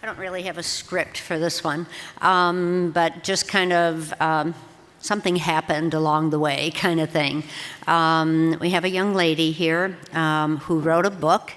I don't really have a script for this one, but just kind of something happened along the way kind of thing. We have a young lady here who wrote a book.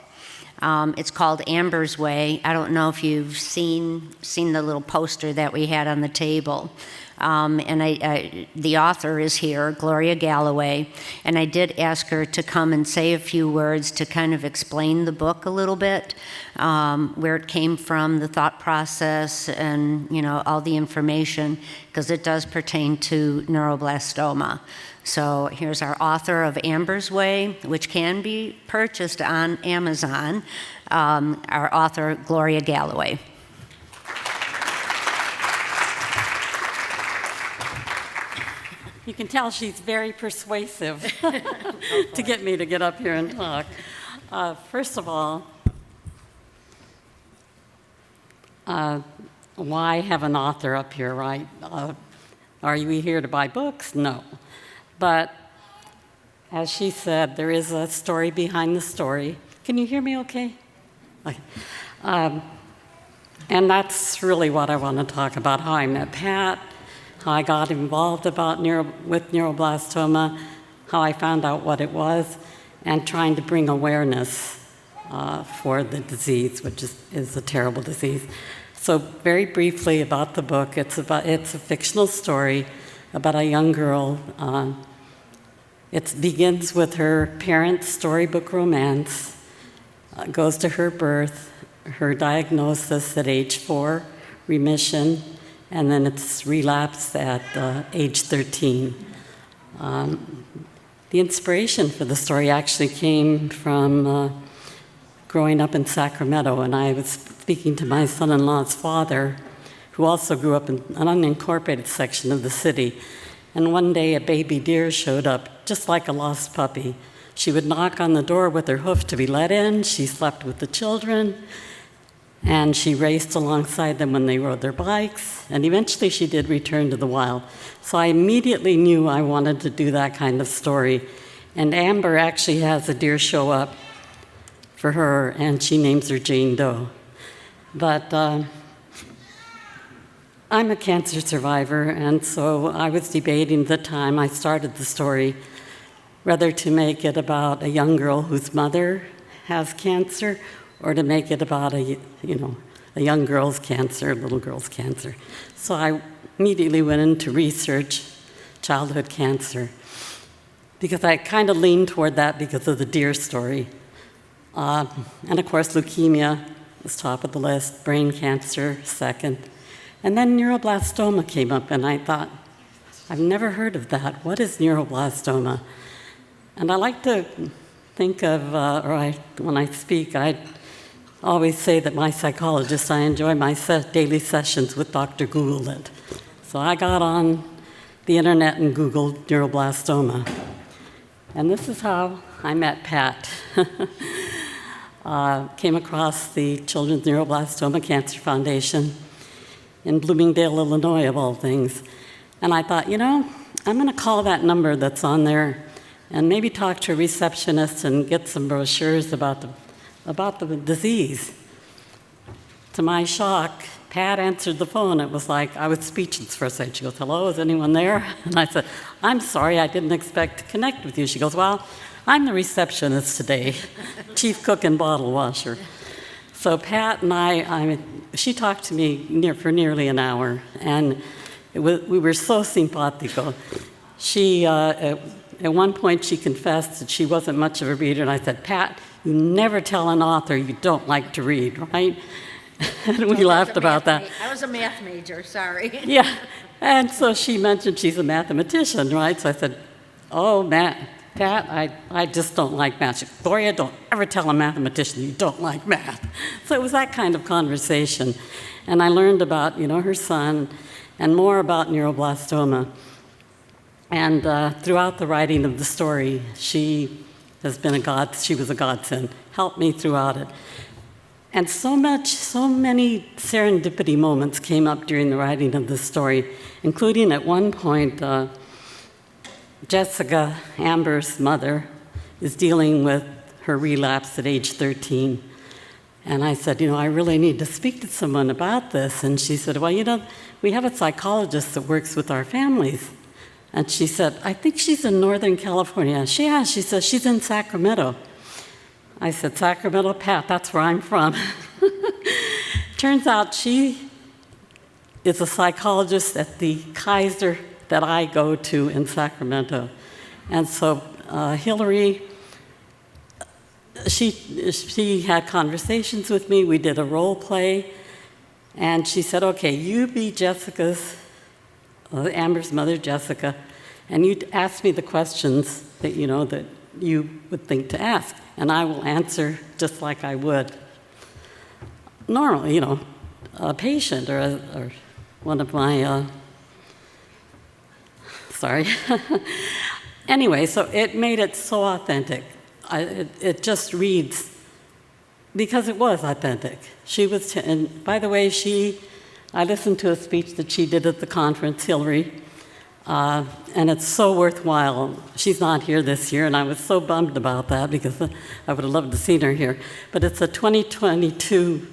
It's called Amber's Way. I don't know if you've seen the little poster that we had on the table. The author is here, Gloria Galloway, and I did ask her to come and say a few words to kind of explain the book a little bit, where it came from, the thought process, and all the information, because it does pertain to neuroblastoma. So here's our author of Amber's Way, which can be purchased on Amazon, our author, Gloria Galloway. You can tell she's very persuasive to get me to get up here and talk. First of all, why have an author up here, right? Are we here to buy books? No. But as she said, there is a story behind the story. Can you hear me okay? Okay. And that's really what I want to talk about, how I met Pat, how I got involved with neuroblastoma, how I found out what it was, and trying to bring awareness for the disease, which is a terrible disease. So very briefly about the book, it's a fictional story about a young girl. It begins with her parents' storybook romance, goes to her birth, her diagnosis at age 4, remission, and then it's relapse at age 13. The inspiration for the story actually came from growing up in Sacramento, and I was speaking to my son-in-law's father, who also grew up in an unincorporated section of the city. And one day a baby deer showed up, just like a lost puppy. She would knock on the door with her hoof to be let in. She slept with the children. And she raced alongside them when they rode their bikes, and eventually she did return to the wild. So I immediately knew I wanted to do that kind of story. And Amber actually has a deer show up for her, and she names her Jane Doe. But I'm a cancer survivor, and so I was debating at the time I started the story whether to make it about a young girl whose mother has cancer, or to make it about a young girl's cancer, little girl's cancer. So I immediately went into research childhood cancer, because I kind of leaned toward that because of the deer story. And of course, leukemia was top of the list, brain cancer second. And then neuroblastoma came up, and I thought, I've never heard of that. What is neuroblastoma? And I like to think of, when I speak, I always say that my psychologist, I enjoy my daily sessions with Dr. Google it. So I got on the internet and Googled neuroblastoma. And this is how I met Pat. Came across the Children's Neuroblastoma Cancer Foundation in Bloomingdale, Illinois, of all things. And I thought, I'm going to call that number that's on there and maybe talk to a receptionist and get some brochures about the disease. To my shock, Pat answered the phone. It was like I was speechless for a second. She goes, "Hello, is anyone there?" And I said, "I'm sorry, I didn't expect to connect with you." She goes, "Well, I'm the receptionist today, chief cook and bottle washer." So Pat and she talked to me for nearly an hour, and we were so simpatico. She, at one point, she confessed that she wasn't much of a reader, and I said, "Pat, you never tell an author you don't like to read, right?" And we laughed about that. I was a math major, sorry. Yeah, and so she mentioned she's a mathematician, right? So I said, "Oh, Pat, I just don't like math." She said, "Gloria, don't ever tell a mathematician you don't like math." So it was that kind of conversation. And I learned about, her son and more about neuroblastoma. And throughout the writing of the story, she was a godsend, helped me throughout it. And so many serendipity moments came up during the writing of the story, including at one point, Jessica, Amber's mother, is dealing with her relapse at age 13. And I said, I really need to speak to someone about this. And she said, well, we have a psychologist that works with our families. And she said, I think she's in Northern California. She says, she's in Sacramento. I said, Sacramento, Pat, that's where I'm from. Turns out she is a psychologist at the Kaiser that I go to in Sacramento. And so Hillary, she had conversations with me. We did a role play. And she said, okay, you be Amber's mother, Jessica, and you ask me the questions that that you would think to ask, and I will answer just like I would normally, a patient or one of my, sorry. Anyway, so it made it so authentic. It just reads, because it was authentic. And by the way, I listened to a speech that she did at the conference, Hillary, and it's so worthwhile. She's not here this year, and I was so bummed about that because I would have loved to see her here. But it's a 2022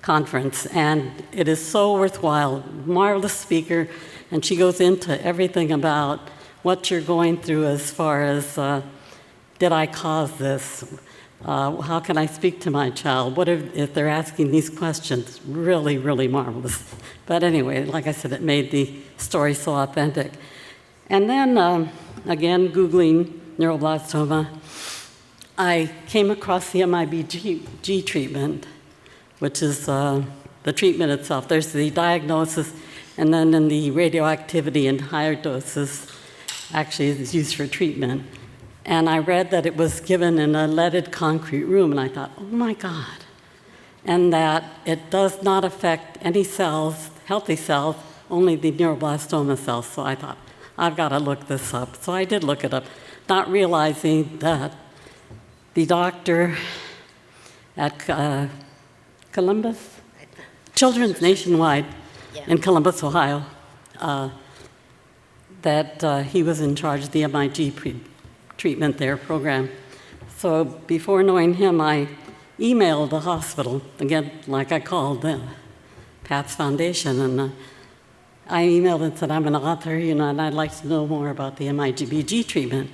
conference, and it is so worthwhile. Marvelous speaker, and she goes into everything about what you're going through as far as, did I cause this? How can I speak to my child? What if they're asking these questions? Really, really marvelous. But anyway, like I said, it made the story so authentic. And then, again, Googling neuroblastoma, I came across the MIBG treatment, which is the treatment itself. There's the diagnosis, and then in the radioactivity in higher doses, actually is used for treatment. And I read that it was given in a leaded concrete room, and I thought, oh my God. And that it does not affect any cells, healthy cells, only the neuroblastoma cells. So I thought, I've got to look this up. So I did look it up, not realizing that the doctor at Columbus, Children's Nationwide in Columbus, Ohio, that he was in charge of the MIG treatment there program. So before knowing him, I emailed the hospital, again, like I called Pat's Foundation, and I emailed and said, I'm an author, and I'd like to know more about the MIBG treatment.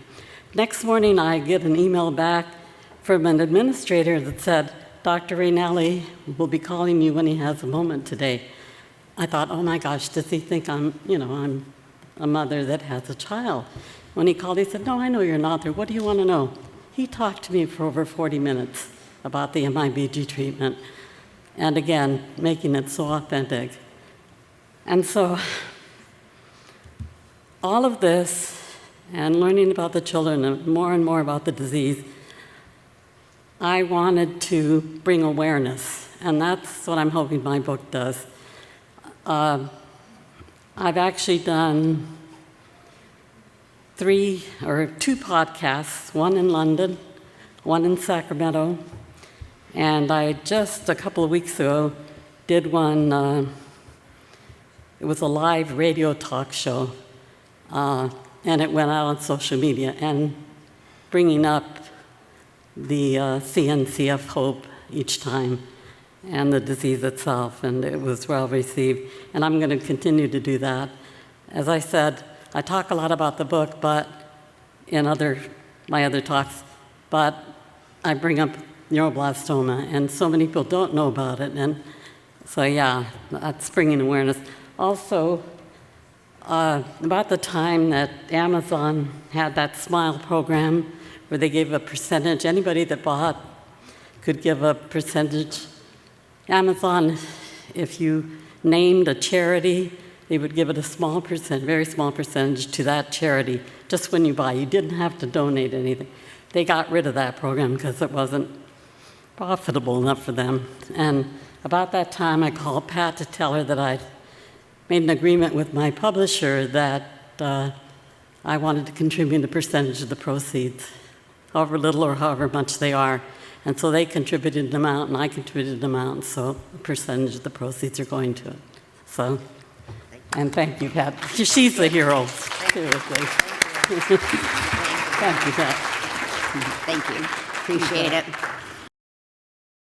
Next morning, I get an email back from an administrator that said, Dr. Rainelli will be calling you when he has a moment today. I thought, oh my gosh, does he think I'm a mother that has a child? When he called, he said, no, I know you're an author. What do you want to know? He talked to me for over 40 minutes about the MIBG treatment. And again, making it so authentic. And so all of this and learning about the children and more about the disease, I wanted to bring awareness. And that's what I'm hoping my book does. I've actually done 2 podcasts, one in London, one in Sacramento, and I just a couple of weeks ago did one, it was a live radio talk show, and it went out on social media, and bringing up the CNCF hope each time, and the disease itself, and it was well received, and I'm going to continue to do that. As I said, I talk a lot about the book, but in my other talks, but I bring up neuroblastoma, and so many people don't know about it, and so yeah, that's bringing awareness. Also, about the time that Amazon had that SMILE program where they gave a percentage, anybody that bought could give a percentage. Amazon, if you named a charity, they would give it a small percent, very small percentage to that charity, just when you buy. You didn't have to donate anything. They got rid of that program because it wasn't profitable enough for them. And about that time, I called Pat to tell her that I'd made an agreement with my publisher that I wanted to contribute a percentage of the proceeds, however little or however much they are. And so they contributed an amount, and I contributed an amount, so a percentage of the proceeds are going to it. So. And thank you, Pat. She's the hero. Seriously. Thank you. Thank you, Pat. Thank you. Appreciate it.